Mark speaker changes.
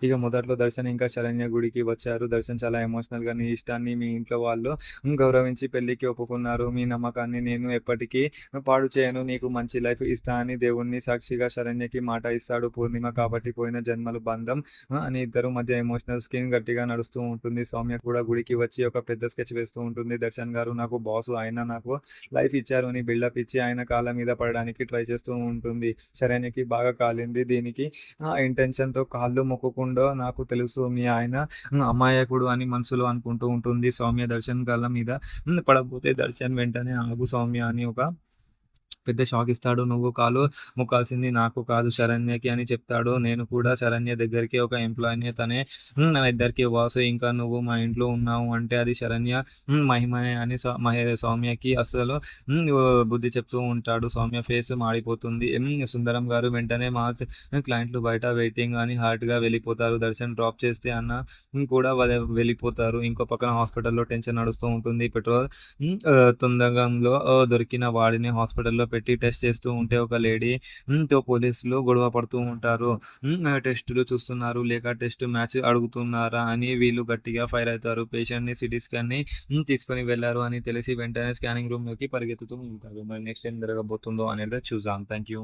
Speaker 1: ఇక మొదట్లో దర్శన్ ఇంకా శరణ్య గుడికి వచ్చారు. దర్శన్ చాలా ఎమోషనల్‌గా నీ ఇష్టాన్ని మీ ఇంట్లో వాళ్ళు గౌరవించి పెళ్ళికి ఒప్పుకున్నారు. మీ నమ్మకాన్ని నేను ఎప్పటికీ పాడు చేయను. నీకు మంచి లైఫ్ ఇస్తా అని దేవుడిని సాక్షిగా శరణ్యకి మాట ఇస్తాడు పూర్ణిమ. కాబట్టి పోయిన జన్మలు బంధం అని ఇద్దరు మధ్య ఎమోషనల్ సీన్ గట్టిగా నడుస్తూ ఉంటుంది. సౌమ్య కూడా గుడికి వచ్చి ఒక పెద్ద స్కెచ్ వేస్తూ ఉంటుంది. దర్శన్ గారు నాకు బాసు, ఆయన నాకు లైఫ్ ఇచ్చారు అని బిల్డప్ ఇచ్చి ఆయన కాళ్ళ మీద పడడానికి ట్రై చేస్తూ ఉంటుంది. శరణ్యకి బాగా కాలింది. దీనికి ఇంటెన్షన్‌తో కాళ్ళు మొక్కకుండా నాకు తెలుసు మీ ఆయన అమాయకుడు అని మనసులో అనుకుంటూ ఉంటుంది. సౌమ్య దర్శన్ కాళ్ళ మీద పడబోతే దర్శన్ వెంటనే ఆగు సౌమ్య అని ఒక పెద్ద షాక్ ఇస్తాడు. నువ్వు కాలు మొక్కాల్సింది నాకు కాదు శరణ్యకి అని చెప్తాడు. నేను కూడా శరణ్య దగ్గరికి ఒక ఎంప్లాయీని, తనే మన ఇద్దరికి బాసు. ఇంకా నువ్వు మా ఇంట్లో ఉన్నావు అంటే అది శరణ్య మహిమనే అని సౌమ్యకి అసలు బుద్ధి చెప్తూ ఉంటాడు. సౌమ్య ఫేస్ మాడిపోతుంది. సుందరం గారు వెంటనే మా క్లయింట్లు బయట వెయిటింగ్ అని హార్ట్గా వెళ్ళిపోతారు. దర్శన్ డ్రాప్ చేస్తే అన్న కూడా వెళ్ళిపోతారు. ఇంకో పక్కన హాస్పిటల్లో టెన్షన్ నడుస్తూ ఉంటుంది. పెట్రోల్ తొందరలో దొరికిన వాడిని హాస్పిటల్లో పెట్టి టెస్ట్ చేస్తూ ఉంటే ఒక లేడీ తో పోలీసులు గొడవ పడుతూ ఉంటారు. టెస్టులు చూస్తున్నారు లేక టెస్ట్ మ్యాచ్ అడుగుతున్నారా అని వీళ్ళు గట్టిగా ఫైర్ అవుతారు. పేషెంట్ని సిటీ స్కాన్ని తీసుకొని వెళ్ళారు అని తెలిసి వెంటనే స్కానింగ్ రూమ్లోకి పరిగెత్తుతూ ఉంటారు. మరి నెక్స్ట్ ఏం జరగబోతుందో అనేది చూద్దాం. Thank you.